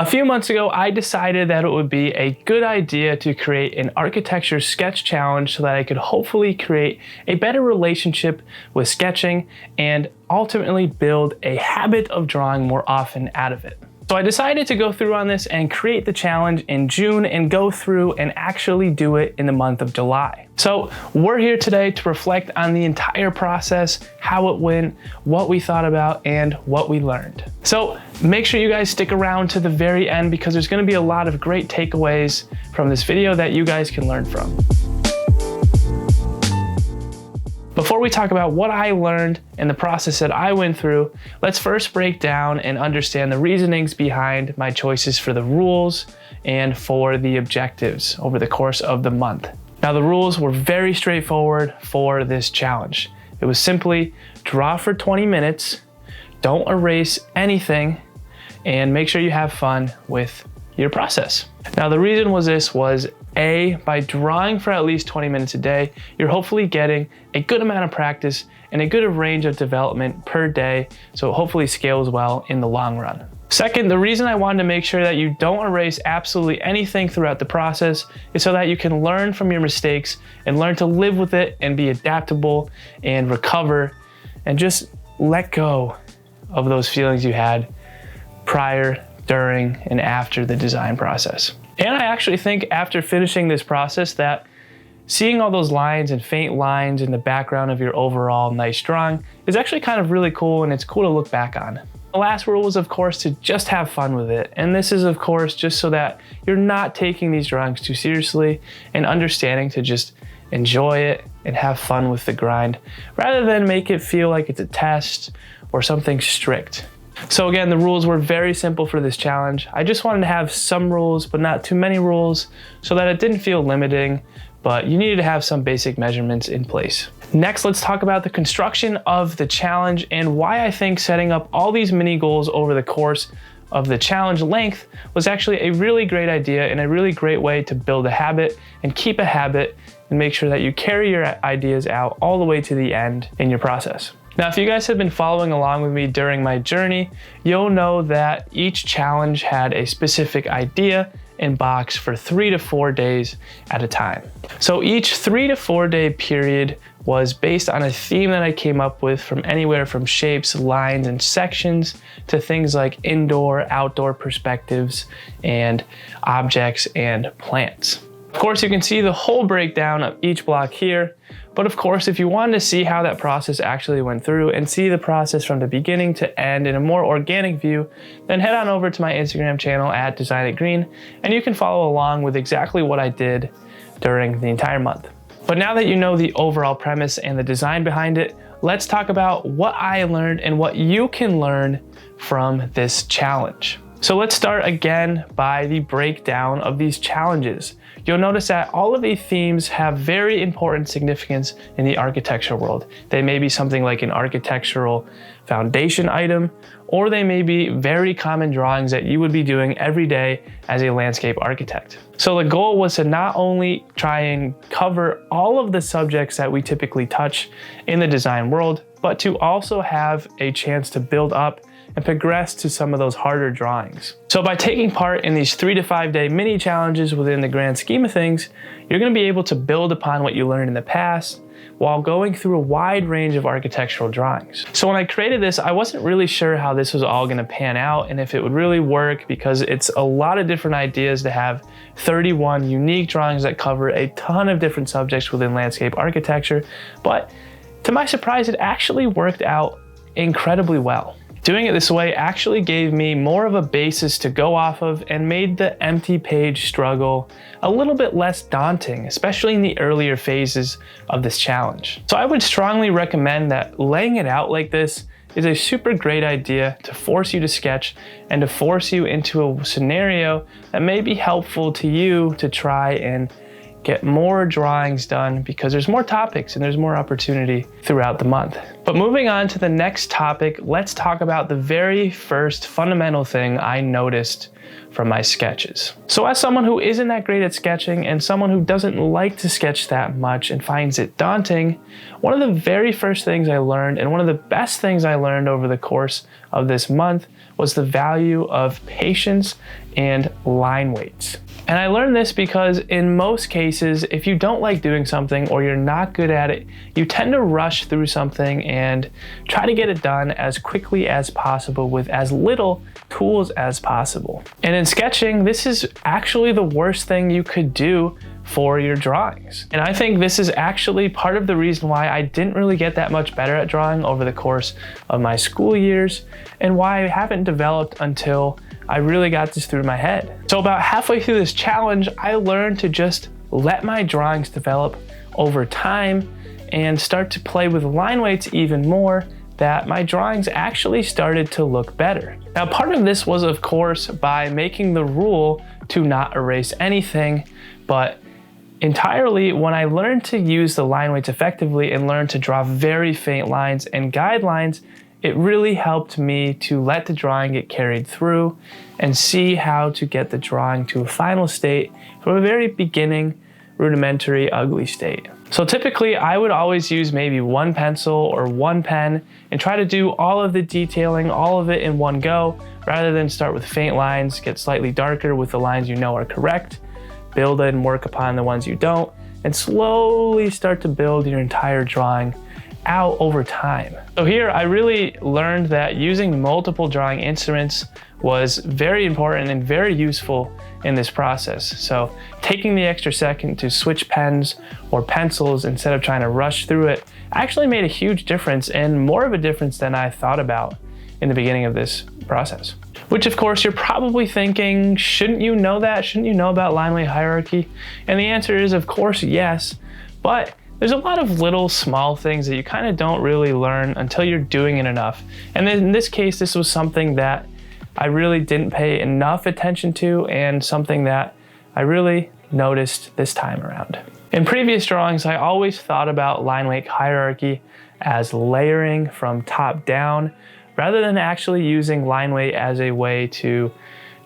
A few months ago, I decided that it would be a good idea to create an architecture sketch challenge so that I could hopefully create a better relationship with sketching and ultimately build a habit of drawing more often out of it. So I decided to go through on this and create the challenge in June and go through and actually do it in the month of July. So we're here today to reflect on the entire process, how it went, what we thought about, and what we learned. So make sure you guys stick around to the very end because there's going to be a lot of great takeaways from this video that you guys can learn from. Before we talk about what I learned and the process that I went through, let's first break down and understand the reasonings behind my choices for the rules and for the objectives over the course of the month. Now, the rules were very straightforward for this challenge. It was simply draw for 20 minutes, don't erase anything, and make sure you have fun with your process. Now, the reason was by drawing for at least 20 minutes a day, you're hopefully getting a good amount of practice and a good range of development per day, so it hopefully scales well in the long run. Second, the reason I wanted to make sure that you don't erase absolutely anything throughout the process is so that you can learn from your mistakes and learn to live with it and be adaptable and recover and just let go of those feelings you had prior, during, and after the design process. And I actually think after finishing this process that seeing all those lines and faint lines in the background of your overall nice drawing is actually kind of really cool, and it's cool to look back on. The last rule was, of course, to just have fun with it. And this is, of course, just so that you're not taking these drawings too seriously and understanding to just enjoy it and have fun with the grind rather than make it feel like it's a test or something strict. So again, the rules were very simple for this challenge. I just wanted to have some rules, but not too many rules so that it didn't feel limiting, but you needed to have some basic measurements in place. Next, let's talk about the construction of the challenge and why I think setting up all these mini goals over the course of the challenge length was actually a really great idea and a really great way to build a habit and keep a habit and make sure that you carry your ideas out all the way to the end in your process. Now, if you guys have been following along with me during my journey, you'll know that each challenge had a specific idea in box for 3 to 4 days at a time. So each 3 to 4 day period was based on a theme that I came up with, from anywhere from shapes, lines, and sections to things like indoor, outdoor perspectives, and objects and plants. Of course, you can see the whole breakdown of each block here. But of course, if you wanted to see how that process actually went through and see the process from the beginning to end in a more organic view, then head on over to my Instagram channel at DesignItGreen, and you can follow along with exactly what I did during the entire month. But now that you know the overall premise and the design behind it, let's talk about what I learned and what you can learn from this challenge. So let's start again by the breakdown of these challenges. You'll notice that all of these themes have very important significance in the architecture world. They may be something like an architectural foundation item, or they may be very common drawings that you would be doing every day as a landscape architect. So the goal was to not only try and cover all of the subjects that we typically touch in the design world, but to also have a chance to build up and progress to some of those harder drawings. So by taking part in these 3 to 5 day mini challenges within the grand scheme of things, you're going to be able to build upon what you learned in the past while going through a wide range of architectural drawings. So when I created this, I wasn't really sure how this was all going to pan out and if it would really work, because it's a lot of different ideas to have 31 unique drawings that cover a ton of different subjects within landscape architecture. But to my surprise, it actually worked out incredibly well. Doing it this way actually gave me more of a basis to go off of and made the empty page struggle a little bit less daunting, especially in the earlier phases of this challenge. So I would strongly recommend that laying it out like this is a super great idea to force you to sketch and to force you into a scenario that may be helpful to you to try and get more drawings done, because there's more topics and there's more opportunity throughout the month. But moving on to the next topic, let's talk about the very first fundamental thing I noticed from my sketches. So as someone who isn't that great at sketching and someone who doesn't like to sketch that much and finds it daunting, one of the very first things I learned, and one of the best things I learned over the course of this month was the value of patience and line weights. And I learned this because in most cases, if you don't like doing something or you're not good at it, you tend to rush through something and try to get it done as quickly as possible with as little tools as possible. And in sketching, this is actually the worst thing you could do for your drawings. And I think this is actually part of the reason why I didn't really get that much better at drawing over the course of my school years, and why I haven't developed until I really got this through my head. So about halfway through this challenge, I learned to just let my drawings develop over time and start to play with line weights even more, that my drawings actually started to look better. Now, part of this was, of course, by making the rule to not erase anything, but entirely when I learned to use the line weights effectively and learned to draw very faint lines and guidelines, it really helped me to let the drawing get carried through and see how to get the drawing to a final state from a very beginning, rudimentary, ugly state. So typically I would always use maybe one pencil or one pen and try to do all of the detailing, all of it in one go, rather than start with faint lines, get slightly darker with the lines you know are correct, build and work upon the ones you don't, and slowly start to build your entire drawing out over time. So here I really learned that using multiple drawing instruments was very important and very useful in this process. So taking the extra second to switch pens or pencils instead of trying to rush through it actually made a huge difference, and more of a difference than I thought about in the beginning of this process. Which, of course, you're probably thinking, shouldn't you know that? Shouldn't you know about line weight hierarchy? And the answer is, of course, yes, but there's a lot of little small things that you kind of don't really learn until you're doing it enough. And in this case, this was something that I really didn't pay enough attention to, and something that I really noticed this time around. In previous drawings, I always thought about line weight hierarchy as layering from top down, rather than actually using line weight as a way to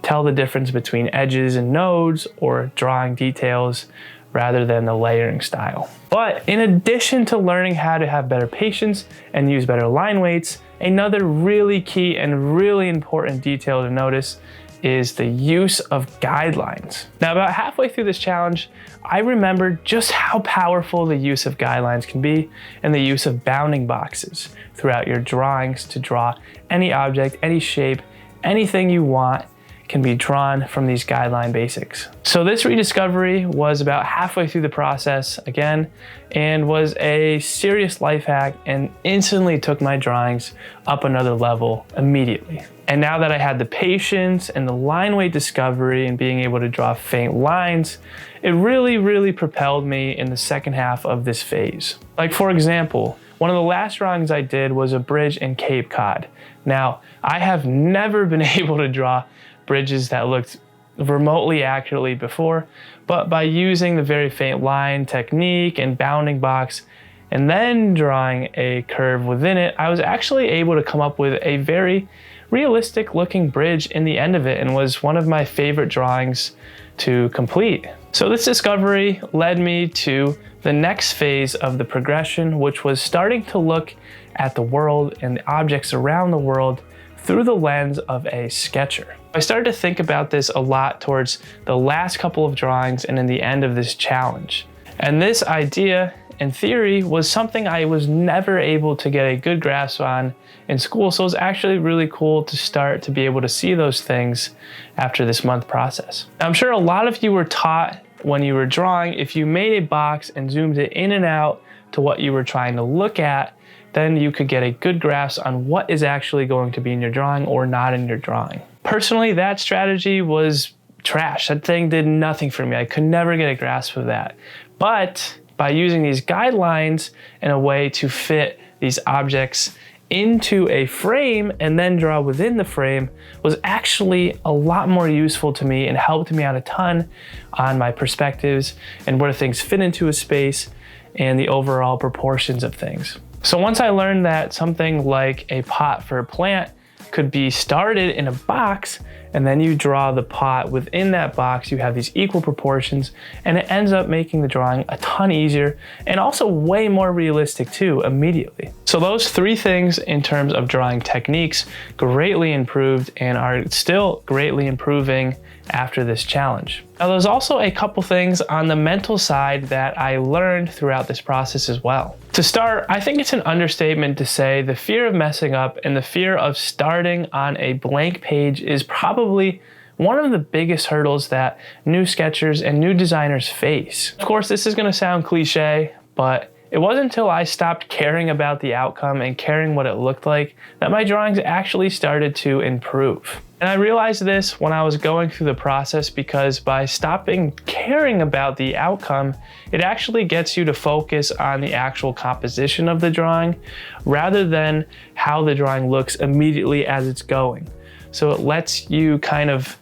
tell the difference between edges and nodes, or drawing details rather than the layering style. But in addition to learning how to have better patience and use better line weights, another really key and really important detail to notice is the use of guidelines. Now, about halfway through this challenge, I remembered just how powerful the use of guidelines can be, and the use of bounding boxes throughout your drawings to draw any object, any shape, anything you want can be drawn from these guideline basics. So this rediscovery was about halfway through the process again, and was a serious life hack, and instantly took my drawings up another level immediately. And now that I had the patience and the line weight discovery and being able to draw faint lines, it really propelled me in the second half of this phase. Like, for example, one of the last drawings I did was a bridge in Cape Cod. Now, I have never been able to draw bridges that looked remotely accurately before, but by using the very faint line technique and bounding box, and then drawing a curve within it, I was actually able to come up with a very realistic looking bridge in the end of it, and was one of my favorite drawings to complete. So this discovery led me to the next phase of the progression, which was starting to look at the world and the objects around the world through the lens of a sketcher. I started to think about this a lot towards the last couple of drawings and in the end of this challenge. And this idea and theory was something I was never able to get a good grasp on in school, so it was actually really cool to start to be able to see those things after this month process. I'm sure a lot of you were taught when you were drawing, if you made a box and zoomed it in and out to what you were trying to look at, then you could get a good grasp on what is actually going to be in your drawing or not in your drawing. Personally, that strategy was trash. That thing did nothing for me. I could never get a grasp of that. But by using these guidelines in a way to fit these objects into a frame and then draw within the frame was actually a lot more useful to me, and helped me out a ton on my perspectives and where things fit into a space and the overall proportions of things. So once I learned that something like a pot for a plant could be started in a box and then you draw the pot within that box. You have these equal proportions, and it ends up making the drawing a ton easier and also way more realistic too immediately. So those three things in terms of drawing techniques greatly improved and are still greatly improving after this challenge. Now, there's also a couple things on the mental side that I learned throughout this process as well. To start, I think it's an understatement to say the fear of messing up and the fear of starting on a blank page is probably one of the biggest hurdles that new sketchers and new designers face. Of course, this is going to sound cliche, but it wasn't until I stopped caring about the outcome and caring what it looked like that my drawings actually started to improve. And I realized this when I was going through the process, because by stopping caring about the outcome, it actually gets you to focus on the actual composition of the drawing rather than how the drawing looks immediately as it's going. So it lets you kind of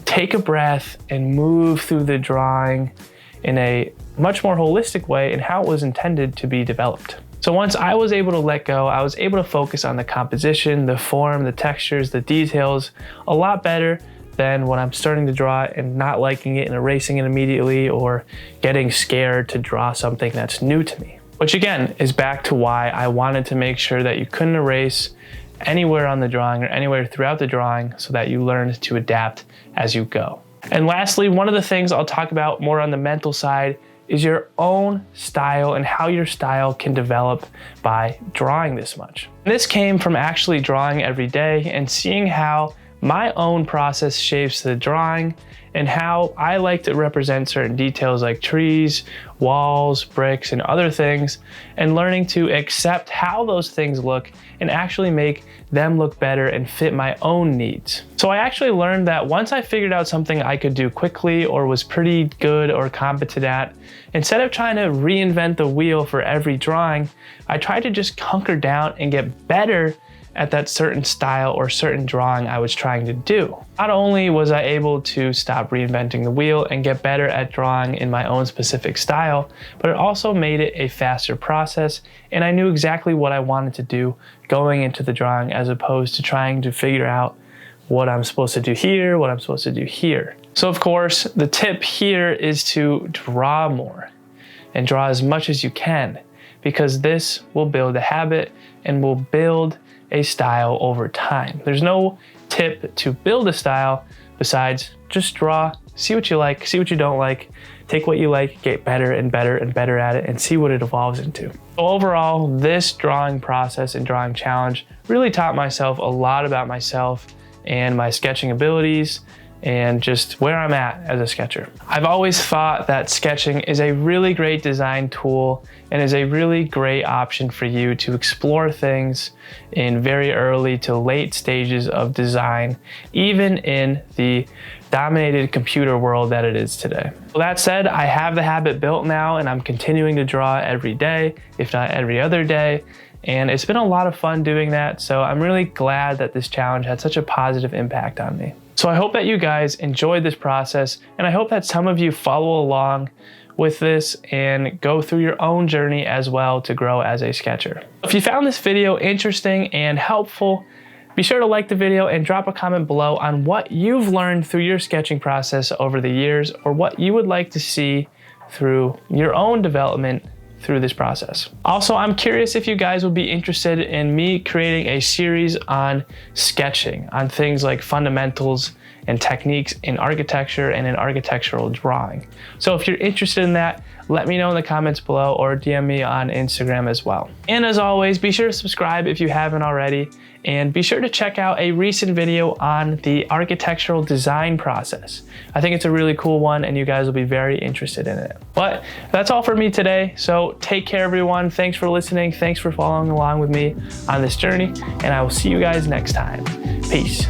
take a breath and move through the drawing in a much more holistic way in how it was intended to be developed. So once I was able to let go, I was able to focus on the composition, the form, the textures, the details a lot better than when I'm starting to draw it and not liking it and erasing it immediately or getting scared to draw something that's new to me. Which again is back to why I wanted to make sure that you couldn't erase anywhere on the drawing or anywhere throughout the drawing so that you learned to adapt as you go. And lastly, one of the things I'll talk about more on the mental side is your own style and how your style can develop by drawing this much. And this came from actually drawing every day and seeing how my own process shapes the drawing and how I like to represent certain details like trees, walls, bricks, and other things, and learning to accept how those things look and actually make them look better and fit my own needs. So I actually learned that once I figured out something I could do quickly or was pretty good or competent at, instead of trying to reinvent the wheel for every drawing, I tried to just hunker down and get better at that certain style or certain drawing I was trying to do. Not only was I able to stop reinventing the wheel and get better at drawing in my own specific style, but it also made it a faster process, and I knew exactly what I wanted to do going into the drawing as opposed to trying to figure out what I'm supposed to do here, what I'm supposed to do here. So of course, the tip here is to draw more and draw as much as you can, because this will build a habit and will build a style over time. There's no tip to build a style besides just draw, see what you like, see what you don't like, take what you like, get better and better and better at it, and see what it evolves into. So overall, this drawing process and drawing challenge really taught myself a lot about myself and my sketching abilities and just where I'm at as a sketcher. I've always thought that sketching is a really great design tool and is a really great option for you to explore things in very early to late stages of design, even in the dominated computer world that it is today. Well, that said, I have the habit built now and I'm continuing to draw every day, if not every other day. And it's been a lot of fun doing that. So I'm really glad that this challenge had such a positive impact on me. So I hope that you guys enjoyed this process, and I hope that some of you follow along with this and go through your own journey as well to grow as a sketcher. If you found this video interesting and helpful, be sure to like the video and drop a comment below on what you've learned through your sketching process over the years, or what you would like to see through your own development through this process. Also, I'm curious if you guys would be interested in me creating a series on sketching, on things like fundamentals and techniques in architecture and in architectural drawing. So if you're interested in that, let me know in the comments below or DM me on Instagram as well. And as always, be sure to subscribe if you haven't already, and be sure to check out a recent video on the architectural design process. I think it's a really cool one and you guys will be very interested in it. But that's all for me today. So take care, everyone. Thanks for listening. Thanks for following along with me on this journey, and I will see you guys next time. Peace.